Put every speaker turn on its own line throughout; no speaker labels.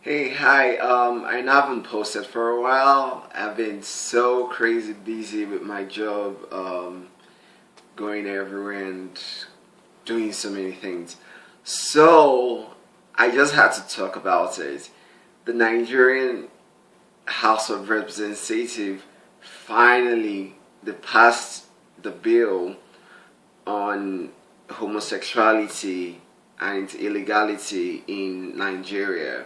Hey, hi. I haven't posted for a while. I've been so crazy busy with my job, going everywhere and doing so many things. So I just had to talk about it. The Nigerian House of Representatives finally they passed the bill on homosexuality and illegality in Nigeria.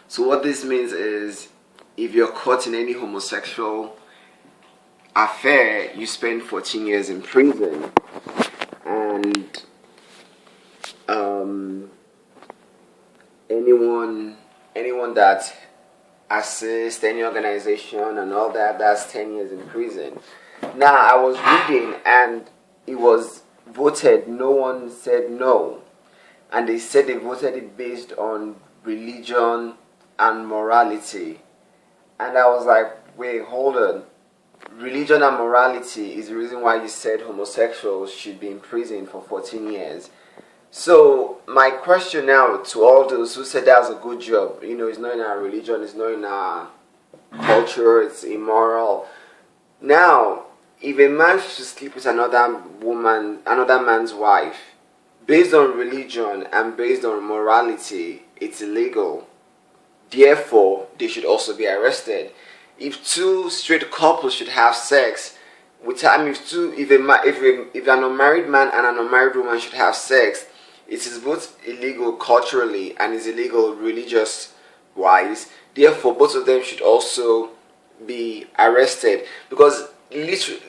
So what this means is if you're caught in any homosexual affair, you spend 14 years in prison. And um, anyone that assists any organization and all that, that's 10 years in prison. Now I was reading and it was voted, no one said no. And they said they voted it based on religion and morality. And I was like, wait, hold on. Religion and morality is the reason why you said homosexuals should be in prison for 14 years. So my question now to all those who said that's a good job, it's not in our religion, it's not in our culture, it's immoral. Now, if a man should sleep with another man's wife, based on religion and based on morality, it's illegal. Therefore, they should also be arrested. If two straight couples should have sex, if an unmarried man and an unmarried woman should have sex, it is both illegal culturally and is illegal religious wise. Therefore, both of them should also be arrested because literally,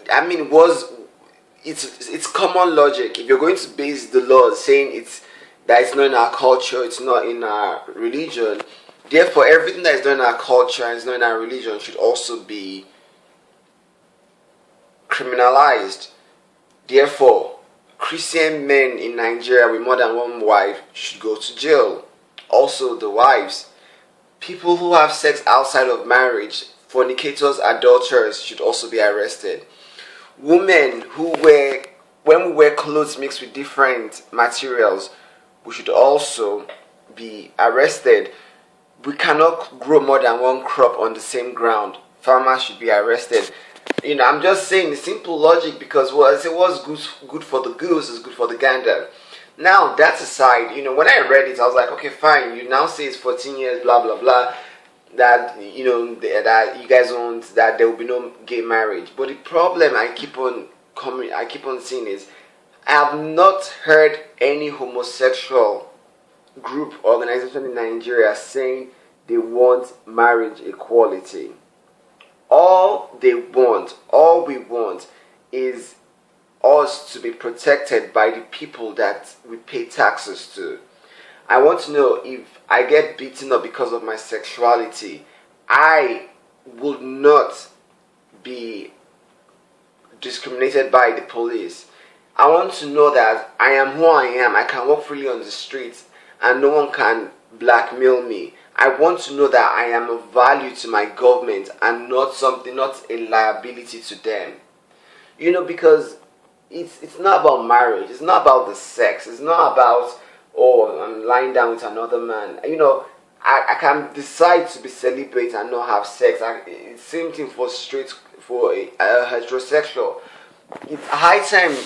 it's common logic. If you're going to base the law saying it's not in our culture, it's not in our religion. Therefore, everything that is not in our culture and is not in our religion should also be criminalized. Therefore, Christian men in Nigeria with more than one wife should go to jail. Also, the wives. People who have sex outside of marriage, fornicators, adulterers should also be arrested. Women when we wear clothes mixed with different materials, we should also be arrested. We cannot grow more than one crop on the same ground. Farmers should be arrested. I'm just saying the simple logic because what's good for the goose is good for the gander. Now, that aside, when I read it, I was like, okay, fine. You now say it's 14 years, blah, blah, blah. That, that you guys want, that there will be no gay marriage. But the problem I keep on seeing is I have not heard any homosexual group organization in Nigeria saying they want marriage equality. All we want is us to be protected by the people that we pay taxes to. I want to know if I get beaten up because of my sexuality, I would not be discriminated by the police. I want to know that I am who I am. I can walk freely on the streets and no one can blackmail me. I want to know that I am of value to my government and not a liability to them. Because it's not about marriage. It's not about the sex. It's not about, oh, I'm lying down with another man. I can decide to be celibate and not have sex. It's same thing for a heterosexual. It's high time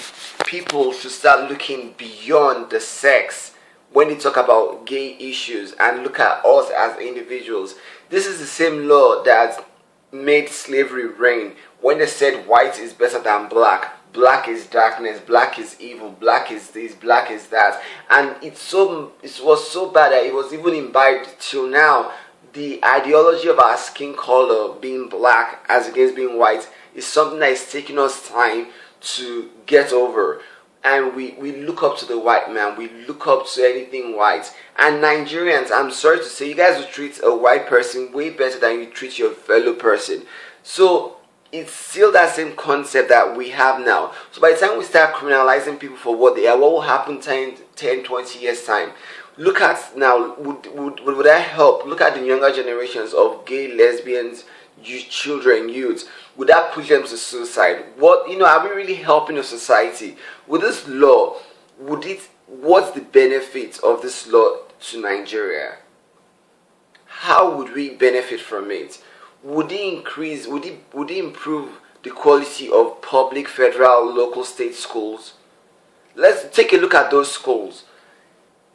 people should start looking beyond the sex when they talk about gay issues and look at us as individuals. This is the same law that made slavery reign when they said white is better than black. Black is darkness, black is evil, black is this, black is that. And it was so bad that it was even imbibed till now. The ideology of our skin color being black as against being white is something that is taking us time to get over. And we look up to the white man. We look up to anything white. And Nigerians, I'm sorry to say, you guys will treat a white person way better than you treat your fellow person. So it's still that same concept that we have now. So by the time we start criminalizing people for what they are, what will happen 10, 20 years time? Look at now, would that help? Look at the younger generations of gay, lesbians, children, youths. Would that push them to suicide? Are we really helping a society? With this law, what's the benefit of this law to Nigeria? How would we benefit from it? Would it increase, would it improve the quality of public, federal, local, state schools? Let's take a look at those schools.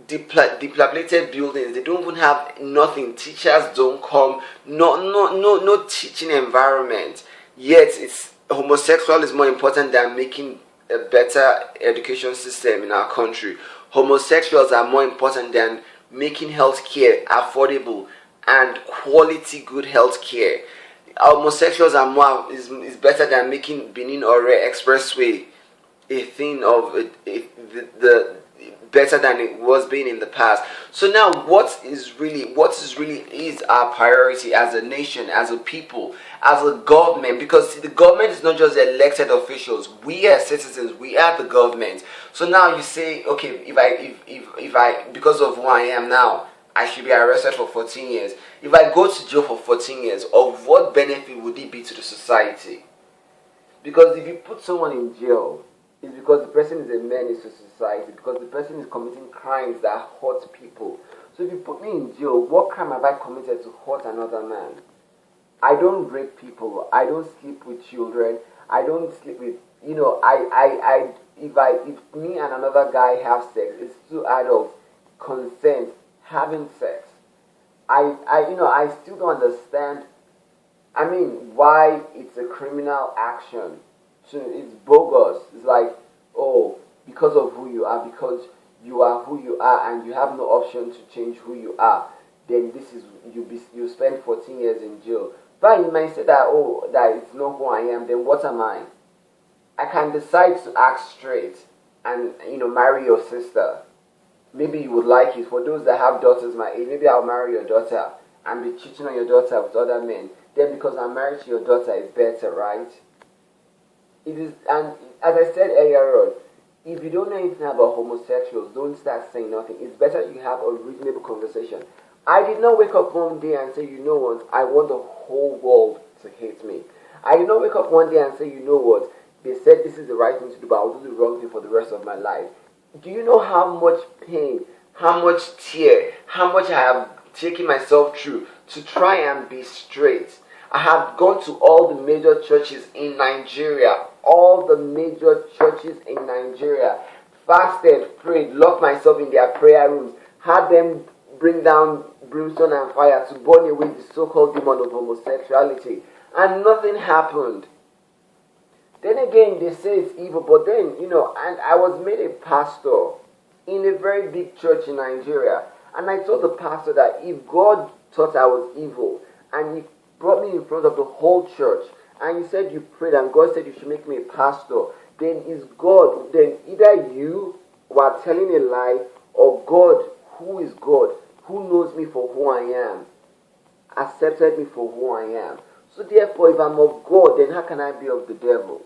Dilapidated buildings, they don't even have nothing. Teachers don't come, no teaching environment. Yet it's homosexual is more important than making a better education system in our country. Homosexuals are more important than making healthcare affordable and quality good healthcare. Homosexuals are more is better than making Benin or Expressway a thing of the better than it was being in the past. So now what is really is our priority as a nation, as a people, as a government? Because see, the government is not just the elected officials. We as citizens, we are the government. So now you say, okay, if I because of who I am now, I should be arrested for 14 years. If I go to jail for 14 years, of what benefit would it be to the society? Because if you put someone in jail, it's because the person is a menace to society, because the person is committing crimes that hurt people. So if you put me in jail, what crime have I committed to hurt another man? I don't rape people. I don't sleep with children. I don't sleep with, if me and another guy have sex, it's two adults, consent, having sex. I still don't understand, why it's a criminal action. It's bogus. It's like, oh, because of who you are, because you are who you are and you have no option to change who you are, then this is you spend 14 years in jail. But you might say that, oh, that it's not who I am, then what am I? I can decide to act straight and, marry your sister. Maybe you would like it. For those that have daughters my age, maybe I'll marry your daughter and be cheating on your daughter with other men. Then because I'm married to your daughter, it's better, right? It is, and as I said earlier on, if you don't know anything about homosexuals, don't start saying nothing. It's better you have a reasonable conversation. I did not wake up one day and say, you know what, I want the whole world to hate me. I did not wake up one day and say, you know what, they said this is the right thing to do, but I'll do the wrong thing for the rest of my life. Do you know how much pain, how much tear, how much I have taken myself through to try and be straight? I have gone to all the major churches in Nigeria, all the major churches in Nigeria, fasted, prayed, locked myself in their prayer rooms, had them bring down brimstone and fire to burn away the so-called demon of homosexuality, and nothing happened. Then again, they say it's evil, but then, and I was made a pastor in a very big church in Nigeria, and I told the pastor that if God thought I was evil, and he brought me in front of the whole church, and you said you prayed, and God said you should make me a pastor, then is God, then either you were telling a lie, or God, who is God, who knows me for who I am, accepted me for who I am. So therefore, if I'm of God, then how can I be of the devil?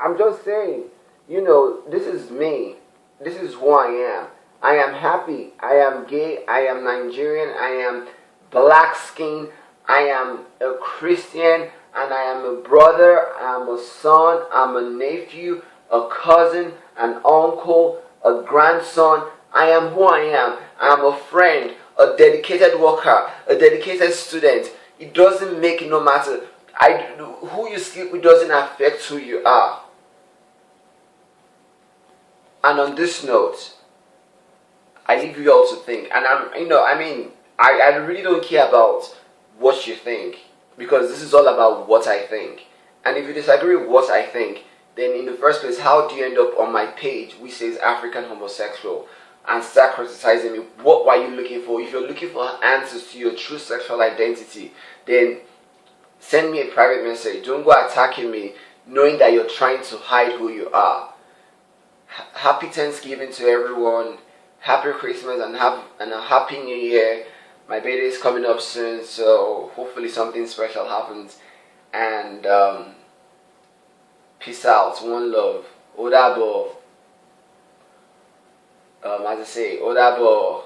I'm just saying, this is me. This is who I am. I am happy. I am gay. I am Nigerian. I am black skin. I am a Christian. And I am a brother. I am a son. I'm a nephew, a cousin, an uncle, a grandson. I am who I am. I am a friend, a dedicated worker, a dedicated student. It doesn't make no matter. Who you sleep with doesn't affect who you are. And on this note, I leave you all to think. And I really don't care about what you think, because this is all about what I think. And if you disagree with what I think, then in the first place, how do you end up on my page which says African homosexual and start criticizing me? What were you looking for? If you're looking for answers to your true sexual identity, then send me a private message. Don't go attacking me knowing that you're trying to hide who you are. Happy Thanksgiving to everyone. Happy Christmas and a Happy New Year. My birthday is coming up soon, so hopefully something special happens. And peace out. One love. Odabo. As I say, Odabo.